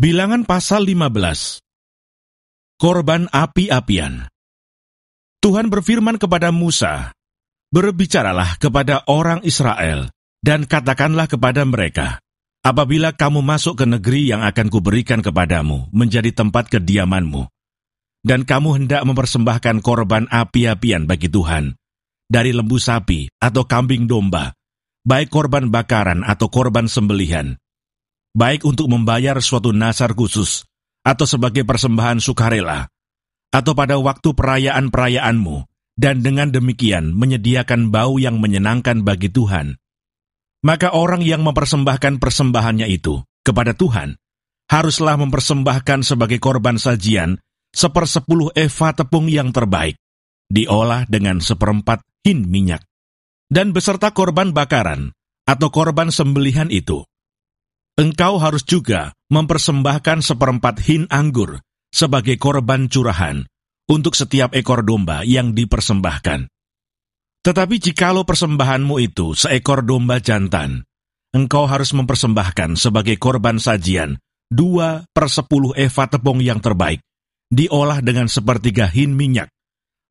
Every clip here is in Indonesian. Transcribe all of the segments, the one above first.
Bilangan pasal 15. Korban api-apian. Tuhan berfirman kepada Musa, "Berbicaralah kepada orang Israel, dan katakanlah kepada mereka, apabila kamu masuk ke negeri yang akan kuberikan kepadamu menjadi tempat kediamanmu, dan kamu hendak mempersembahkan korban api-apian bagi Tuhan, dari lembu sapi atau kambing domba, baik korban bakaran atau korban sembelihan, baik untuk membayar suatu nazar khusus, atau sebagai persembahan sukarela, atau pada waktu perayaan-perayaanmu, dan dengan demikian menyediakan bau yang menyenangkan bagi Tuhan. Maka orang yang mempersembahkan persembahannya itu kepada Tuhan, haruslah mempersembahkan sebagai korban sajian 1/10 eva tepung yang terbaik, diolah dengan 1/4 hin minyak, dan beserta korban bakaran atau korban sembelihan itu. Engkau harus juga mempersembahkan 1/4 hin anggur sebagai korban curahan untuk setiap ekor domba yang dipersembahkan. Tetapi jikalau persembahanmu itu seekor domba jantan, engkau harus mempersembahkan sebagai korban sajian 2/10 eva tepung yang terbaik, diolah dengan 1/3 hin minyak,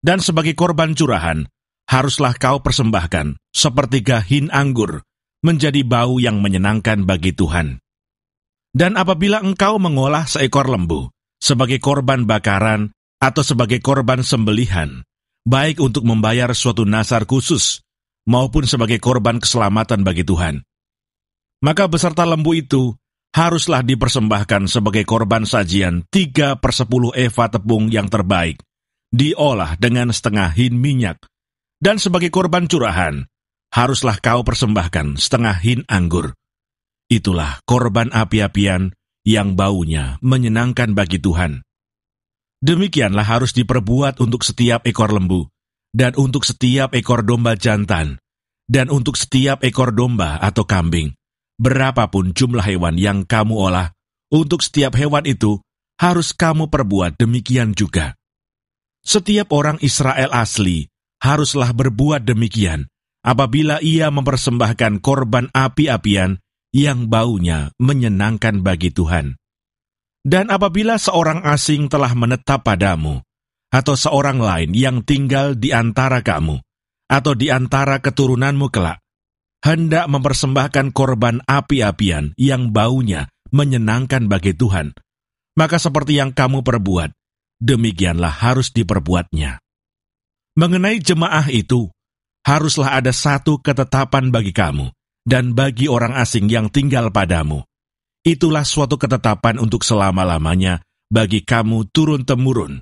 dan sebagai korban curahan, haruslah kau persembahkan 1/3 hin anggur, menjadi bau yang menyenangkan bagi Tuhan. Dan apabila engkau mengolah seekor lembu sebagai korban bakaran atau sebagai korban sembelihan, baik untuk membayar suatu nazar khusus maupun sebagai korban keselamatan bagi Tuhan, maka beserta lembu itu haruslah dipersembahkan sebagai korban sajian 3/10 eva tepung yang terbaik, diolah dengan 1/2 hin minyak, dan sebagai korban curahan, haruslah kau persembahkan 1/2 hin anggur. Itulah korban api-apian yang baunya menyenangkan bagi Tuhan. Demikianlah harus diperbuat untuk setiap ekor lembu, dan untuk setiap ekor domba jantan, dan untuk setiap ekor domba atau kambing. Berapapun jumlah hewan yang kamu olah, untuk setiap hewan itu harus kamu perbuat demikian juga. Setiap orang Israel asli haruslah berbuat demikian apabila ia mempersembahkan korban api-apian yang baunya menyenangkan bagi Tuhan. Dan apabila seorang asing telah menetap padamu, atau seorang lain yang tinggal di antara kamu, atau di antara keturunanmu kelak, hendak mempersembahkan korban api-apian yang baunya menyenangkan bagi Tuhan, maka seperti yang kamu perbuat, demikianlah harus diperbuatnya. Mengenai jemaah itu, haruslah ada satu ketetapan bagi kamu, dan bagi orang asing yang tinggal padamu. Itulah suatu ketetapan untuk selama-lamanya bagi kamu turun-temurun.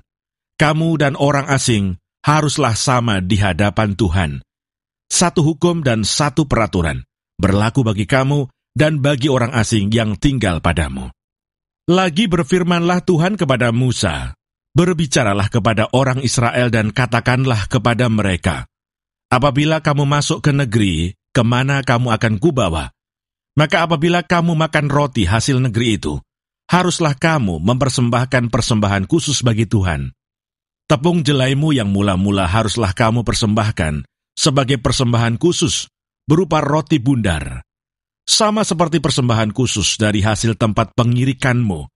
Kamu dan orang asing haruslah sama di hadapan Tuhan. Satu hukum dan satu peraturan berlaku bagi kamu dan bagi orang asing yang tinggal padamu. Lagi berfirmanlah Tuhan kepada Musa, "Berbicaralah kepada orang Israel dan katakanlah kepada mereka, apabila kamu masuk ke negeri kemana kamu akan kubawa, maka apabila kamu makan roti hasil negeri itu, haruslah kamu mempersembahkan persembahan khusus bagi Tuhan. Tepung jelaimu yang mula-mula haruslah kamu persembahkan sebagai persembahan khusus berupa roti bundar, sama seperti persembahan khusus dari hasil tempat pengirikanmu.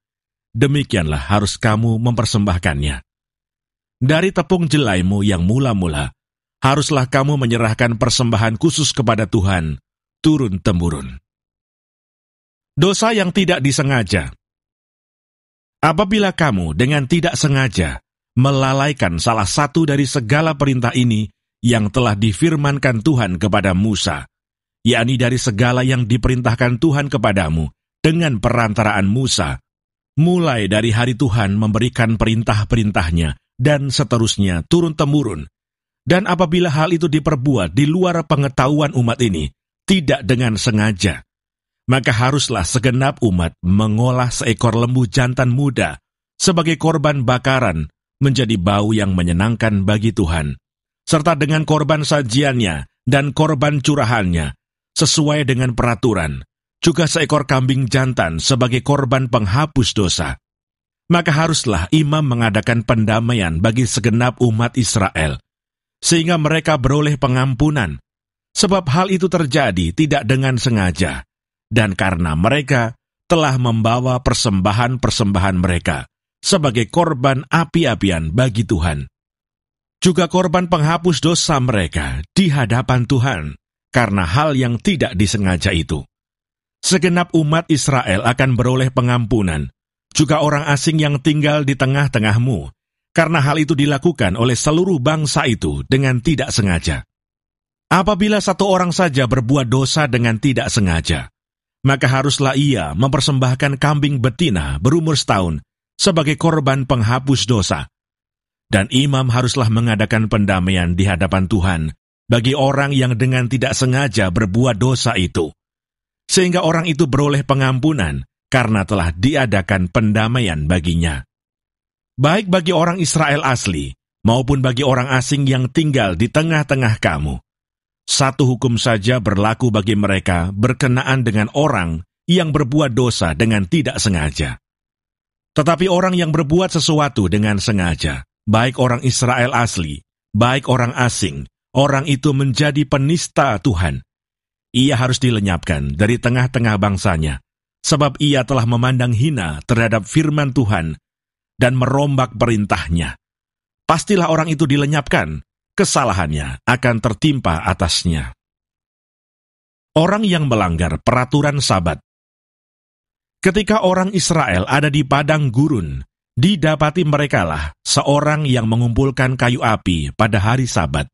Demikianlah harus kamu mempersembahkannya. Dari tepung jelaimu yang mula-mula, haruslah kamu menyerahkan persembahan khusus kepada Tuhan, turun-temurun." Dosa yang tidak disengaja. Apabila kamu dengan tidak sengaja melalaikan salah satu dari segala perintah ini yang telah difirmankan Tuhan kepada Musa, yakni dari segala yang diperintahkan Tuhan kepadamu dengan perantaraan Musa, mulai dari hari Tuhan memberikan perintah-perintahnya dan seterusnya turun-temurun, dan apabila hal itu diperbuat di luar pengetahuan umat ini, tidak dengan sengaja, maka haruslah segenap umat mengolah seekor lembu jantan muda sebagai korban bakaran menjadi bau yang menyenangkan bagi Tuhan, serta dengan korban sajiannya dan korban curahannya, sesuai dengan peraturan, juga seekor kambing jantan sebagai korban penghapus dosa. Maka haruslah imam mengadakan pendamaian bagi segenap umat Israel, sehingga mereka beroleh pengampunan, sebab hal itu terjadi tidak dengan sengaja, dan karena mereka telah membawa persembahan-persembahan mereka sebagai korban api-apian bagi Tuhan. Juga korban penghapus dosa mereka di hadapan Tuhan karena hal yang tidak disengaja itu. Segenap umat Israel akan beroleh pengampunan, juga orang asing yang tinggal di tengah-tengahmu, karena hal itu dilakukan oleh seluruh bangsa itu dengan tidak sengaja. Apabila satu orang saja berbuat dosa dengan tidak sengaja, maka haruslah ia mempersembahkan kambing betina berumur setahun sebagai korban penghapus dosa. Dan imam haruslah mengadakan pendamaian di hadapan Tuhan bagi orang yang dengan tidak sengaja berbuat dosa itu, sehingga orang itu beroleh pengampunan karena telah diadakan pendamaian baginya. Baik bagi orang Israel asli maupun bagi orang asing yang tinggal di tengah-tengah kamu, satu hukum saja berlaku bagi mereka berkenaan dengan orang yang berbuat dosa dengan tidak sengaja. Tetapi orang yang berbuat sesuatu dengan sengaja, baik orang Israel asli, baik orang asing, orang itu menjadi penista Tuhan. Ia harus dilenyapkan dari tengah-tengah bangsanya, sebab ia telah memandang hina terhadap firman Tuhan dan merombak perintahnya. Pastilah orang itu dilenyapkan, kesalahannya akan tertimpa atasnya. Orang yang melanggar peraturan Sabat. Ketika orang Israel ada di padang gurun, didapati merekalah seorang yang mengumpulkan kayu api pada hari Sabat.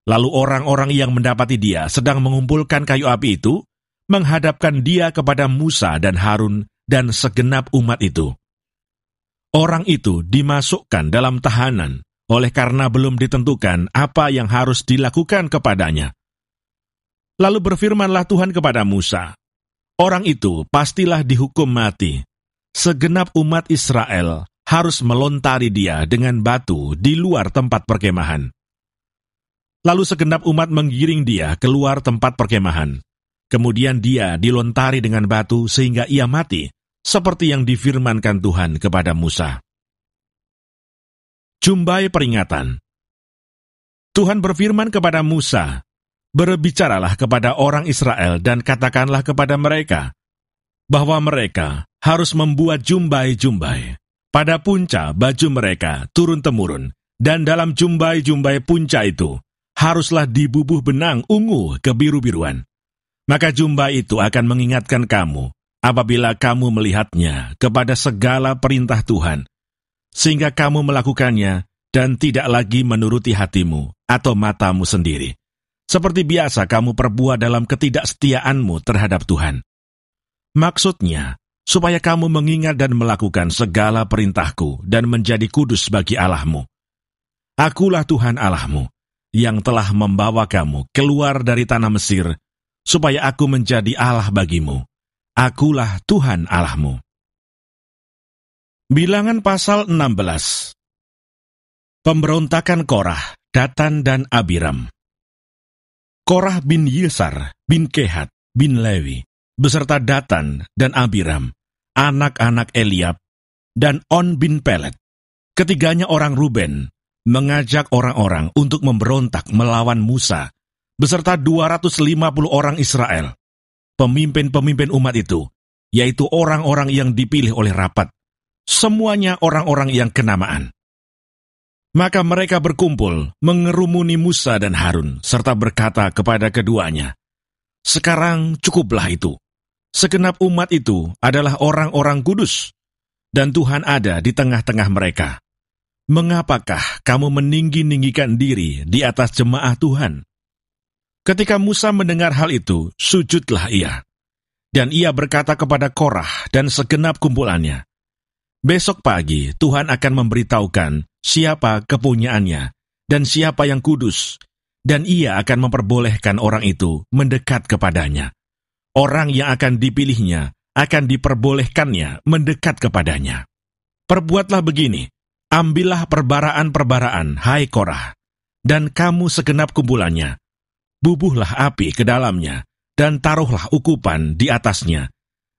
Lalu orang-orang yang mendapati dia sedang mengumpulkan kayu api itu, menghadapkan dia kepada Musa dan Harun dan segenap umat itu. Orang itu dimasukkan dalam tahanan, oleh karena belum ditentukan apa yang harus dilakukan kepadanya. Lalu berfirmanlah Tuhan kepada Musa, orang itu pastilah dihukum mati. Segenap umat Israel harus melontari dia dengan batu di luar tempat perkemahan. Lalu segenap umat menggiring dia keluar tempat perkemahan. Kemudian dia dilontari dengan batu sehingga ia mati, seperti yang difirmankan Tuhan kepada Musa. Jumbai peringatan. Tuhan berfirman kepada Musa, "Berbicaralah kepada orang Israel dan katakanlah kepada mereka, bahwa mereka harus membuat jumbai-jumbai. Pada punca baju mereka turun-temurun, dan dalam jumbai-jumbai punca itu haruslah dibubuh benang ungu kebiru-biruan. Maka jumbai itu akan mengingatkan kamu apabila kamu melihatnya kepada segala perintah Tuhan, sehingga kamu melakukannya dan tidak lagi menuruti hatimu atau matamu sendiri, seperti biasa kamu perbuat dalam ketidaksetiaanmu terhadap Tuhan. Maksudnya, supaya kamu mengingat dan melakukan segala perintahku dan menjadi kudus bagi Allahmu. Akulah Tuhan Allahmu, yang telah membawa kamu keluar dari tanah Mesir, supaya aku menjadi Allah bagimu. Akulah Tuhan Allahmu." Bilangan pasal 16. Pemberontakan Korah, Datan dan Abiram. Korah bin Yesar bin Kehat bin Lewi beserta Datan dan Abiram, anak-anak Eliab, dan On bin Pelet, ketiganya orang Ruben, mengajak orang-orang untuk memberontak melawan Musa, beserta 250 orang Israel, pemimpin-pemimpin umat itu, yaitu orang-orang yang dipilih oleh rapat, semuanya orang-orang yang kenamaan. Maka mereka berkumpul, mengerumuni Musa dan Harun, serta berkata kepada keduanya, "Sekarang cukuplah itu. Segenap umat itu adalah orang-orang kudus, dan Tuhan ada di tengah-tengah mereka. Mengapakah kamu meninggi-ninggikan diri di atas jemaah Tuhan?" Ketika Musa mendengar hal itu, sujudlah ia. Dan ia berkata kepada Korah dan segenap kumpulannya, "Besok pagi Tuhan akan memberitahukan siapa kepunyaannya dan siapa yang kudus, dan ia akan memperbolehkan orang itu mendekat kepadanya. Orang yang akan dipilihnya akan diperbolehkannya mendekat kepadanya. Perbuatlah begini, ambillah perbaraan-perbaraan, hai Korah, dan kamu segenap kumpulannya. Bubuhlah api ke dalamnya, dan taruhlah ukupan di atasnya,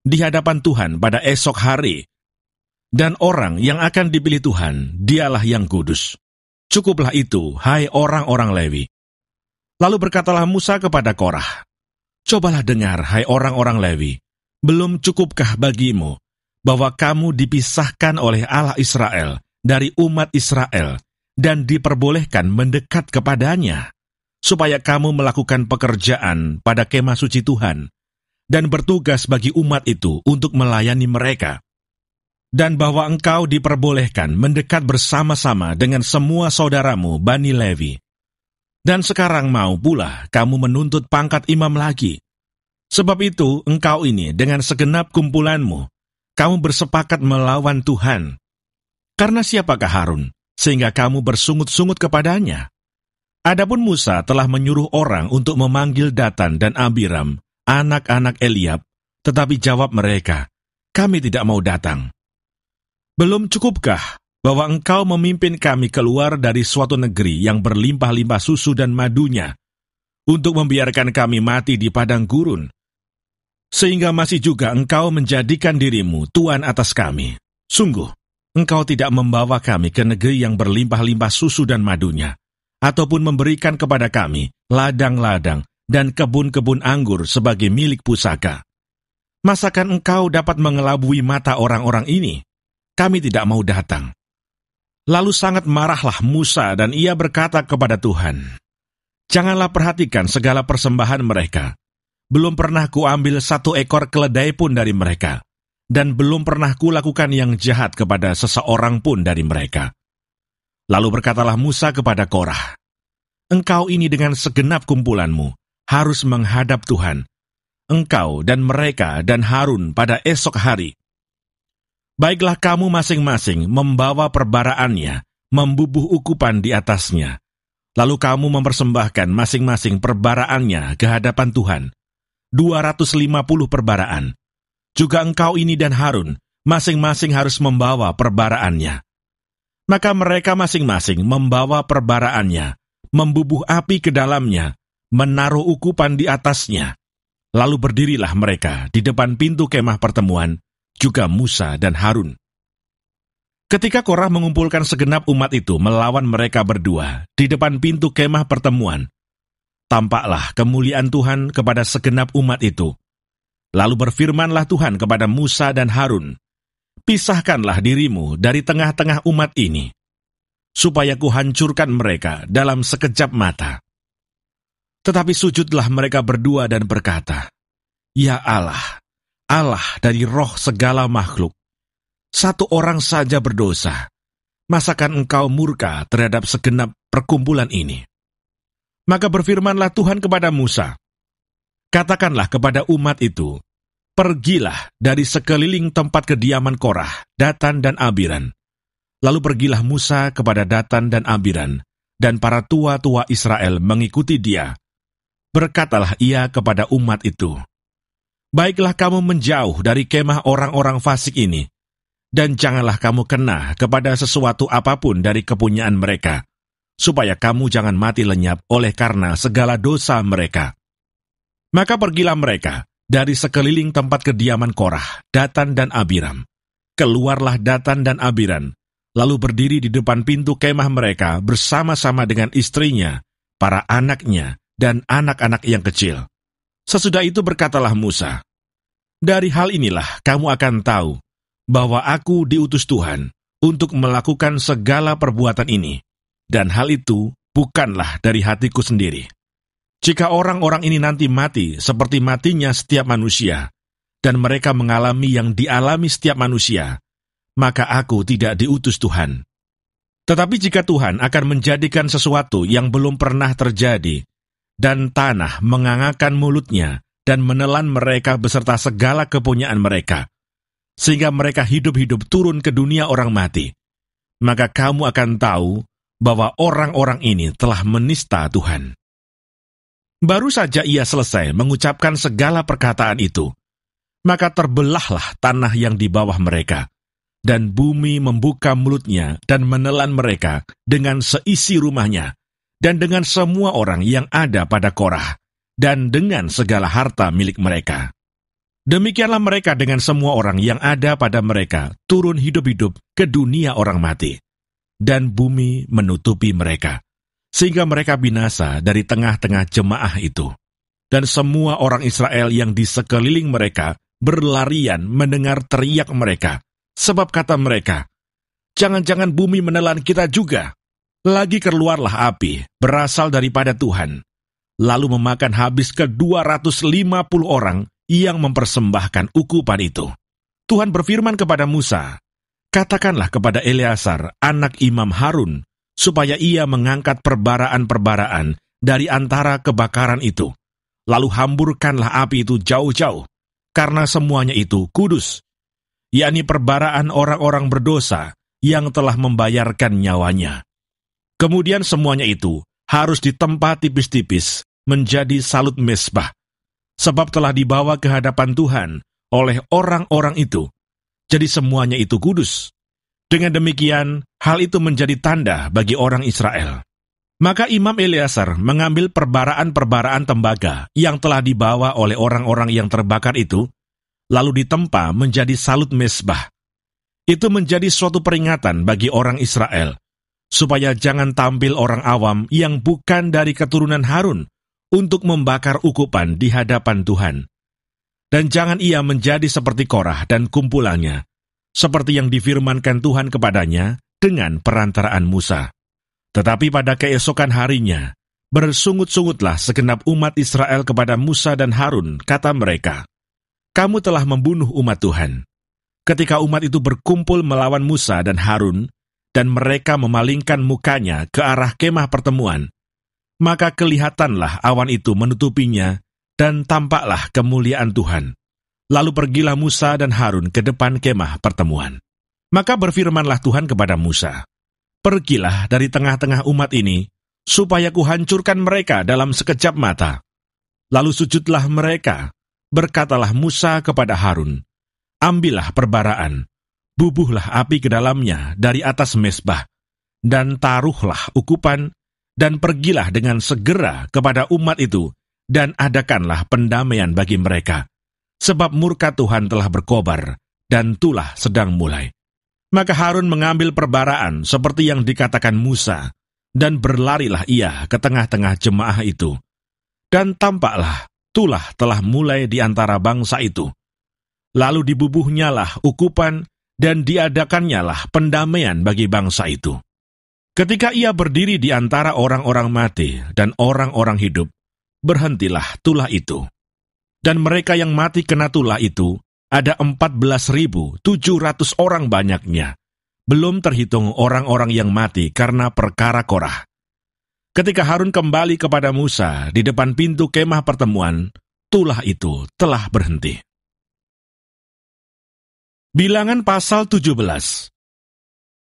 di hadapan Tuhan pada esok hari. Dan orang yang akan dipilih Tuhan, dialah yang kudus. Cukuplah itu, hai orang-orang Lewi." Lalu berkatalah Musa kepada Korah, "Cobalah dengar, hai orang-orang Lewi, Belum cukupkah bagimu bahwa kamu dipisahkan oleh Allah Israel dari umat Israel dan diperbolehkan mendekat kepadanya, supaya kamu melakukan pekerjaan pada kemah suci Tuhan dan bertugas bagi umat itu untuk melayani mereka, dan bahwa engkau diperbolehkan mendekat bersama-sama dengan semua saudaramu Bani Lewi. Dan sekarang mau pula kamu menuntut pangkat imam lagi. Sebab itu engkau ini dengan segenap kumpulanmu, kamu bersepakat melawan Tuhan. Karena siapakah Harun, sehingga kamu bersungut-sungut kepadanya? Adapun Musa telah menyuruh orang untuk memanggil Datan dan Abiram, anak-anak Eliab, tetapi jawab mereka, kami tidak mau datang. Belum cukupkah bahwa engkau memimpin kami keluar dari suatu negeri yang berlimpah-limpah susu dan madunya, untuk membiarkan kami mati di padang gurun, sehingga masih juga engkau menjadikan dirimu tuan atas kami? Sungguh, engkau tidak membawa kami ke negeri yang berlimpah-limpah susu dan madunya, ataupun memberikan kepada kami ladang-ladang dan kebun-kebun anggur sebagai milik pusaka. Masakan engkau dapat mengelabui mata orang-orang ini? Kami tidak mau datang. Lalu sangat marahlah Musa dan ia berkata kepada Tuhan, janganlah perhatikan segala persembahan mereka. Belum pernah kuambil satu ekor keledai pun dari mereka, dan belum pernah kulakukan yang jahat kepada seseorang pun dari mereka. Lalu berkatalah Musa kepada Korah, engkau ini dengan segenap kumpulanmu harus menghadap Tuhan, engkau dan mereka dan Harun pada esok hari. Baiklah kamu masing-masing membawa perbaraannya, membubuh ukupan di atasnya. Lalu kamu mempersembahkan masing-masing perbaraannya ke hadapan Tuhan, 250 perbaraan. Juga engkau ini dan Harun, masing-masing harus membawa perbaraannya. Maka mereka masing-masing membawa perbaraannya, membubuh api ke dalamnya, menaruh ukupan di atasnya. Lalu berdirilah mereka di depan pintu kemah pertemuan, juga Musa dan Harun. Ketika Korah mengumpulkan segenap umat itu melawan mereka berdua di depan pintu kemah pertemuan, tampaklah kemuliaan Tuhan kepada segenap umat itu. Lalu berfirmanlah Tuhan kepada Musa dan Harun, pisahkanlah dirimu dari tengah-tengah umat ini, supaya kuhancurkan mereka dalam sekejap mata. Tetapi sujudlah mereka berdua dan berkata, ya Allah, Allah dari roh segala makhluk, satu orang saja berdosa, masakan engkau murka terhadap segenap perkumpulan ini? Maka berfirmanlah Tuhan kepada Musa, katakanlah kepada umat itu, pergilah dari sekeliling tempat kediaman Korah, Datan dan Abiram. Lalu pergilah Musa kepada Datan dan Abiram, dan para tua-tua Israel mengikuti dia. Berkatalah ia kepada umat itu, baiklah kamu menjauh dari kemah orang-orang fasik ini, dan janganlah kamu kena kepada sesuatu apapun dari kepunyaan mereka, supaya kamu jangan mati lenyap oleh karena segala dosa mereka. Maka pergilah mereka dari sekeliling tempat kediaman Korah, Datan dan Abiram. Keluarlah Datan dan Abiram, lalu berdiri di depan pintu kemah mereka bersama-sama dengan istrinya, para anaknya, dan anak-anak yang kecil. Sesudah itu berkatalah Musa, dari hal inilah kamu akan tahu bahwa aku diutus Tuhan untuk melakukan segala perbuatan ini, dan hal itu bukanlah dari hatiku sendiri. Jika orang-orang ini nanti mati seperti matinya setiap manusia, dan mereka mengalami yang dialami setiap manusia, maka aku tidak diutus Tuhan. Tetapi jika Tuhan akan menjadikan sesuatu yang belum pernah terjadi, dan tanah mengangakan mulutnya dan menelan mereka beserta segala kepunyaan mereka, sehingga mereka hidup-hidup turun ke dunia orang mati, maka kamu akan tahu bahwa orang-orang ini telah menista Tuhan. Baru saja ia selesai mengucapkan segala perkataan itu, maka terbelahlah tanah yang di bawah mereka, dan bumi membuka mulutnya dan menelan mereka dengan seisi rumahnya, dan dengan semua orang yang ada pada Korah, dan dengan segala harta milik mereka. Demikianlah mereka dengan semua orang yang ada pada mereka turun hidup-hidup ke dunia orang mati, dan bumi menutupi mereka, sehingga mereka binasa dari tengah-tengah jemaah itu. Dan semua orang Israel yang di sekeliling mereka berlarian mendengar teriak mereka, sebab kata mereka, "Jangan-jangan bumi menelan kita juga." Lagi keluarlah api, berasal daripada Tuhan, lalu memakan habis ke 250 orang yang mempersembahkan ukupan itu. Tuhan berfirman kepada Musa, "Katakanlah kepada Eleazar, anak Imam Harun, supaya ia mengangkat perbaraan-perbaraan dari antara kebakaran itu. Lalu hamburkanlah api itu jauh-jauh, karena semuanya itu kudus, yakni perbaraan orang-orang berdosa yang telah membayarkan nyawanya. Kemudian semuanya itu harus ditempa tipis-tipis menjadi salut mezbah, sebab telah dibawa ke hadapan Tuhan oleh orang-orang itu. Jadi semuanya itu kudus. Dengan demikian, hal itu menjadi tanda bagi orang Israel." Maka Imam Eleazar mengambil perbaraan-perbaraan tembaga yang telah dibawa oleh orang-orang yang terbakar itu, lalu ditempa menjadi salut mezbah. Itu menjadi suatu peringatan bagi orang Israel, supaya jangan tampil orang awam yang bukan dari keturunan Harun untuk membakar ukupan di hadapan Tuhan. Dan jangan ia menjadi seperti Korah dan kumpulannya, seperti yang difirmankan Tuhan kepadanya dengan perantaraan Musa. Tetapi pada keesokan harinya, bersungut-sungutlah segenap umat Israel kepada Musa dan Harun, kata mereka, "Kamu telah membunuh umat Tuhan." Ketika umat itu berkumpul melawan Musa dan Harun, dan mereka memalingkan mukanya ke arah kemah pertemuan, maka kelihatanlah awan itu menutupinya, dan tampaklah kemuliaan Tuhan. Lalu pergilah Musa dan Harun ke depan kemah pertemuan. Maka berfirmanlah Tuhan kepada Musa, "Pergilah dari tengah-tengah umat ini, supaya kuhancurkan mereka dalam sekejap mata." Lalu sujudlah mereka, berkatalah Musa kepada Harun, "Ambillah perbaraan, bubuhlah api ke dalamnya dari atas mezbah, dan taruhlah ukupan, dan pergilah dengan segera kepada umat itu, dan adakanlah pendamaian bagi mereka, sebab murka Tuhan telah berkobar, dan tulah sedang mulai." Maka Harun mengambil perbaraan seperti yang dikatakan Musa, dan berlarilah ia ke tengah-tengah jemaah itu. Dan tampaklah tulah telah mulai di antara bangsa itu. Lalu dibubuhnyalah ukupan, dan diadakannyalah pendamaian bagi bangsa itu. Ketika ia berdiri di antara orang-orang mati dan orang-orang hidup, berhentilah tulah itu. Dan mereka yang mati kena tulah itu, ada 14.700 orang banyaknya, belum terhitung orang-orang yang mati karena perkara Korah. Ketika Harun kembali kepada Musa di depan pintu kemah pertemuan, tulah itu telah berhenti. Bilangan pasal 17.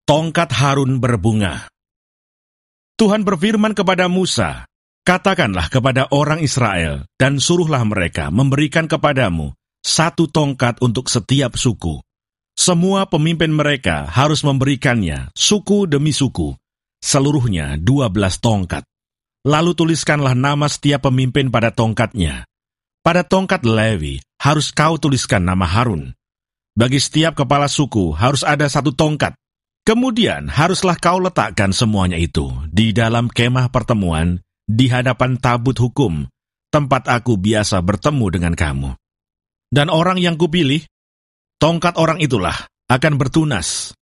Tongkat Harun berbunga. Tuhan berfirman kepada Musa, "Katakanlah kepada orang Israel, dan suruhlah mereka memberikan kepadamu 1 tongkat untuk setiap suku. Semua pemimpin mereka harus memberikannya, suku demi suku, seluruhnya 12 tongkat. Lalu tuliskanlah nama setiap pemimpin pada tongkatnya. Pada tongkat Lewi harus kau tuliskan nama Harun. Bagi setiap kepala suku harus ada 1 tongkat. Kemudian haruslah kau letakkan semuanya itu di dalam kemah pertemuan di hadapan tabut hukum, tempat aku biasa bertemu dengan kamu. Dan orang yang kupilih, tongkat orang itulah akan bertunas.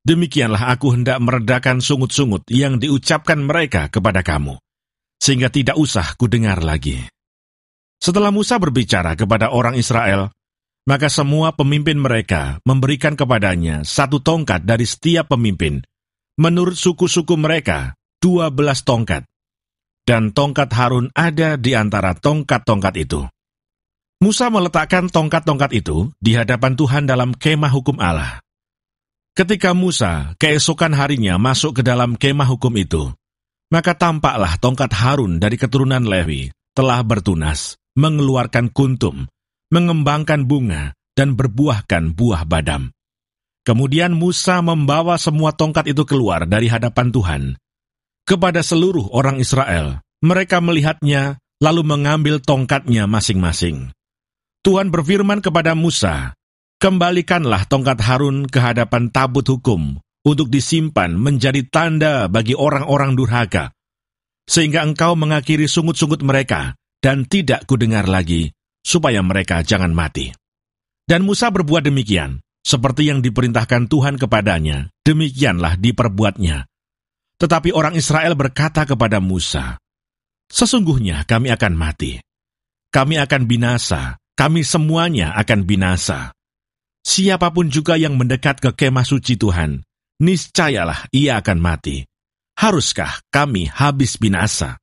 Demikianlah aku hendak meredakan sungut-sungut yang diucapkan mereka kepada kamu, sehingga tidak usah kudengar lagi." Setelah Musa berbicara kepada orang Israel, maka semua pemimpin mereka memberikan kepadanya 1 tongkat dari setiap pemimpin, menurut suku-suku mereka 12 tongkat. Dan tongkat Harun ada di antara tongkat-tongkat itu. Musa meletakkan tongkat-tongkat itu di hadapan Tuhan dalam kemah hukum Allah. Ketika Musa keesokan harinya masuk ke dalam kemah hukum itu, maka tampaklah tongkat Harun dari keturunan Lewi telah bertunas, mengeluarkan kuntum, mengembangkan bunga, dan berbuahkan buah badam. Kemudian Musa membawa semua tongkat itu keluar dari hadapan Tuhan. Kepada seluruh orang Israel, mereka melihatnya, lalu mengambil tongkatnya masing-masing. Tuhan berfirman kepada Musa, "Kembalikanlah tongkat Harun ke hadapan tabut hukum untuk disimpan menjadi tanda bagi orang-orang durhaka, sehingga engkau mengakhiri sungut-sungut mereka dan tidak kudengar lagi, supaya mereka jangan mati." Dan Musa berbuat demikian, seperti yang diperintahkan Tuhan kepadanya, demikianlah diperbuatnya. Tetapi orang Israel berkata kepada Musa, "Sesungguhnya kami akan mati. Kami akan binasa, kami semuanya akan binasa. Siapapun juga yang mendekat ke kemah suci Tuhan, niscayalah ia akan mati. Haruskah kami habis binasa?"